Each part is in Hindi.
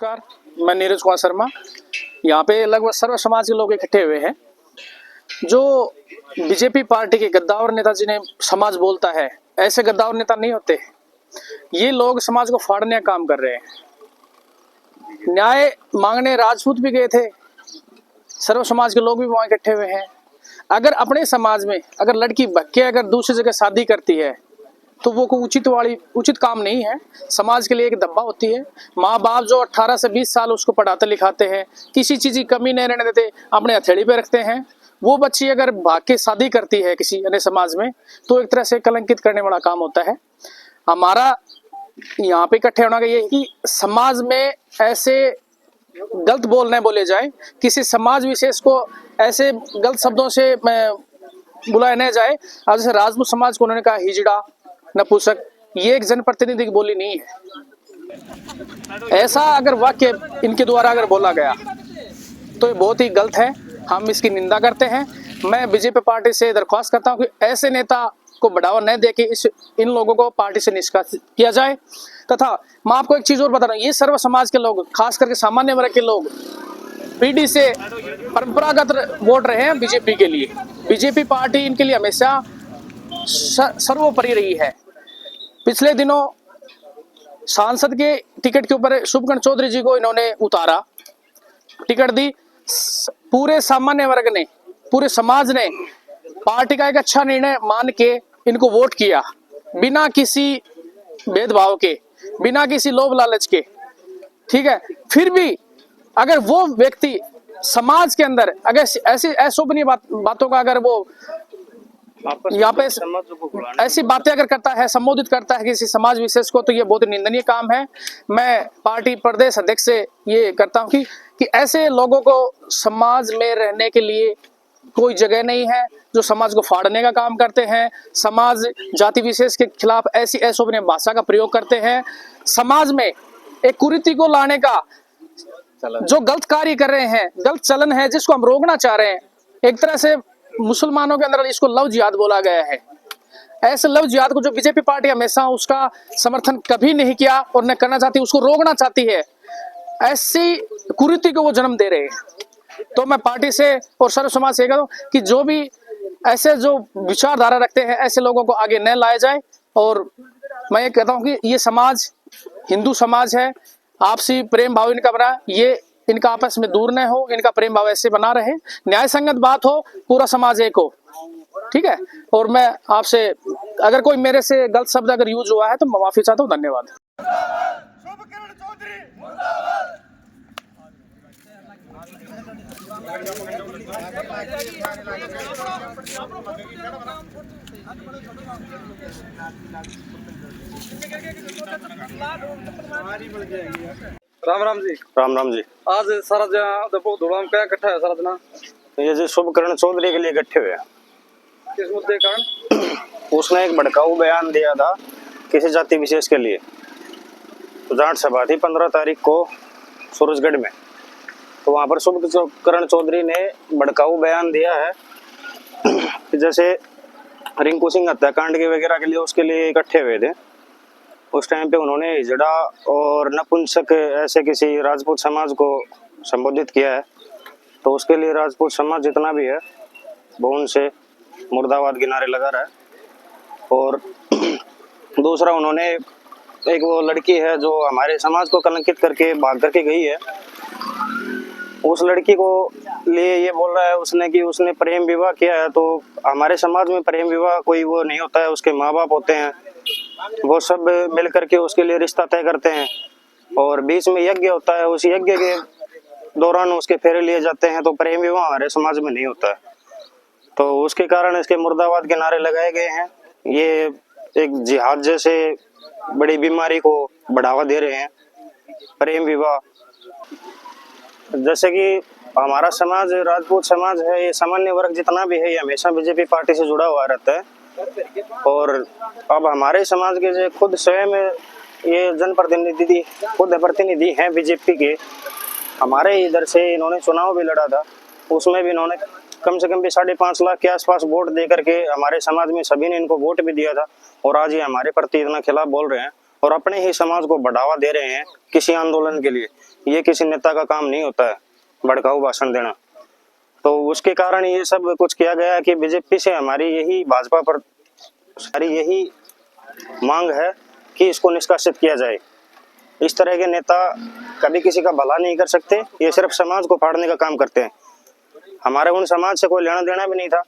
नमस्कार, मैं नीरज कुमार शर्मा। यहाँ पे लगभग सर्व समाज के लोग इकट्ठे हुए हैं। जो बीजेपी पार्टी के गद्दार नेता जिन्हें समाज बोलता है, ऐसे गद्दार नेता नहीं होते। ये लोग समाज को फाड़ने का काम कर रहे हैं। न्याय मांगने राजपूत भी गए थे, सर्व समाज के लोग भी वहां इकट्ठे हुए हैं। अगर अपने समाज में अगर लड़की भक्के अगर दूसरी जगह शादी करती है तो वो कोई उचित काम नहीं है। समाज के लिए एक दब्बा होती है। माँ बाप जो 18 से 20 साल उसको पढ़ाते लिखाते हैं, किसी चीज की कमी नहीं रहने देते, अपने हथेली पे रखते हैं। वो बच्ची अगर भाग के शादी करती है किसी अन्य समाज में तो एक तरह से कलंकित करने वाला काम होता है। हमारा यहाँ पे इकट्ठे होना का ये है कि समाज में ऐसे गलत बोले जाए, किसी समाज विशेष को ऐसे गलत शब्दों से बुलाया न जाए। अब जैसे राजपूत समाज को उन्होंने कहा हिजड़ा, नपुंसक, ये एक जनप्रतिनिधि की बोली नहीं है। ऐसा अगर वाक्य इनके द्वारा अगर बोला गया तो ये बहुत ही गलत है। हम इसकी निंदा करते हैं। मैं बीजेपी पार्टी से दरख्वास्त करता हूं कि ऐसे नेता को बढ़ावा न देके इन लोगों को पार्टी से निष्कासित किया जाए। तथा मैं आपको एक चीज और बता रहा हूं, ये सर्व समाज के लोग, खास करके सामान्य वर्ग के लोग पीढ़ी से परंपरागत वोट रहे हैं बीजेपी के लिए। बीजेपी पार्टी इनके लिए हमेशा सर्वोपरि रही है। पिछले दिनों सांसद के टिकट के ऊपर शुभकरण चौधरी जी को इन्होंने उतारा, टिकट दी। पूरे सामान्य वर्ग ने, पूरे समाज ने पार्टी का एक अच्छा निर्णय मान के इनको वोट किया, बिना किसी भेदभाव के, बिना किसी लोभ लालच के। ठीक है, फिर भी अगर वो व्यक्ति समाज के अंदर अगर ऐसी अशोभनीय बातों का अगर वो यहाँ पे ऐसी बातें अगर करता है, संबोधित करता है किसी समाज विशेष को, तो ये बहुत निंदनीय काम है। मैं पार्टी प्रदेश अध्यक्ष से ये करता हूँ कि ऐसे लोगों को समाज में रहने के लिए कोई जगह नहीं है, जो समाज को फाड़ने का काम करते हैं, समाज जाति विशेष के खिलाफ ऐसी अशोभनीय भाषा का प्रयोग करते हैं, समाज में एक कुरीति को लाने का जो गलत कार्य कर रहे हैं, गलत चलन है जिसको हम रोकना चाह रहे हैं। एक तरह से मुसलमानों के अंदर इसको लव जिहाद बोला गया है। ऐसे लव जिहाद को जो बीजेपी पार्टी हमेशा उसका समर्थन कभी नहीं किया और न करना चाहती, उसको रोकना चाहती है। ऐसी कुरीति को वो जन्म दे रहे हैं। तो मैं पार्टी से और सर्व समाज से कहता हूं कि जो भी ऐसे जो विचारधारा रखते हैं, ऐसे लोगों को आगे न लाया जाए। और मैं ये कहता हूं कि ये समाज हिंदू समाज है, आपसी प्रेम भाव इनका बना, ये इनका आपस में दूर न हो, इनका प्रेम भाव ऐसे बना रहे, न्याय संगत बात हो, पूरा समाज एक हो। ठीक है, और मैं आपसे अगर कोई मेरे से गलत शब्द अगर यूज हुआ है तो मैं माफी चाहता हूँ। धन्यवाद। राम राम जी। राम राम जी। आज सारा जब धुड़ा में क्या इकट्ठा है सारा जना? तो ये जो शुभकरण चौधरी के लिए इकट्ठे हुए हैं, किस मुद्दे के कारण? उसने एक भड़काऊ बयान दिया था किसी जाति विशेष के लिए। तो जाट सभा थी 15 तारीख को सूरजगढ़ में, तो वहां पर शुभकरण चौधरी ने भड़काऊ बयान दिया है कि जैसे रिंकू सिंह हत्याकांड के वगैरह के लिए उसके लिए इकट्ठे हुए थे। उस टाइम पे उन्होंने हिजड़ा और नपुंसक ऐसे किसी राजपूत समाज को संबोधित किया है। तो उसके लिए राजपूत समाज जितना भी है वो उनसे मुर्दाबाद किनारे लगा रहा है। और दूसरा, उन्होंने एक वो लड़की है जो हमारे समाज को कलंकित करके भाग करके गई है, उस लड़की को लिए ये बोल रहा है उसने कि उसने प्रेम विवाह किया है। तो हमारे समाज में प्रेम विवाह कोई वो नहीं होता है, उसके माँ बाप होते हैं, वो सब मिल करके उसके लिए रिश्ता तय करते हैं और बीच में यज्ञ होता है, उस यज्ञ के दौरान उसके फेरे लिए जाते हैं। तो प्रेम विवाह हमारे समाज में नहीं होता है, तो उसके कारण इसके मुर्दाबाद के नारे लगाए गए हैं। ये एक जिहाद जैसे बड़ी बीमारी को बढ़ावा दे रहे हैं, प्रेम विवाह। जैसे कि हमारा समाज राजपूत समाज है, ये सामान्य वर्ग जितना भी है ये हमेशा बीजेपी पार्टी से जुड़ा हुआ रहता है। और अब हमारे समाज के जो खुद स्वयं ये जनप्रतिनिधि खुद प्रतिनिधि हैं बीजेपी के, हमारे इधर से इन्होंने चुनाव भी लड़ा था, उसमें भी इन्होंने कम से कम भी 5.5 लाख के आसपास वोट दे करके हमारे समाज में सभी ने इनको वोट भी दिया था। और आज ये हमारे प्रति इतना खिलाफ बोल रहे हैं और अपने ही समाज को बढ़ावा दे रहे हैं किसी आंदोलन के लिए। ये किसी नेता का काम नहीं होता है, भड़काऊ भाषण देना। तो उसके कारण ये सब कुछ किया गया कि बीजेपी से हमारी यही, भाजपा पर सारी यही मांग है कि इसको निष्कासित किया जाए। इस तरह के नेता कभी किसी का भला नहीं कर सकते, ये सिर्फ समाज को फाड़ने का काम करते हैं। हमारे उन समाज से कोई लेना देना भी नहीं था,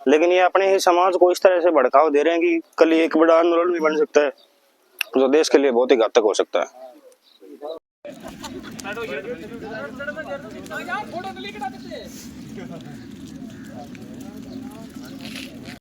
लेकिन ये अपने ही समाज को इस तरह से भड़काव दे रहे हैं कि कल ये एक बड़ा आंदोलन भी बन सकता है, जो देश के लिए बहुत ही घातक हो सकता है।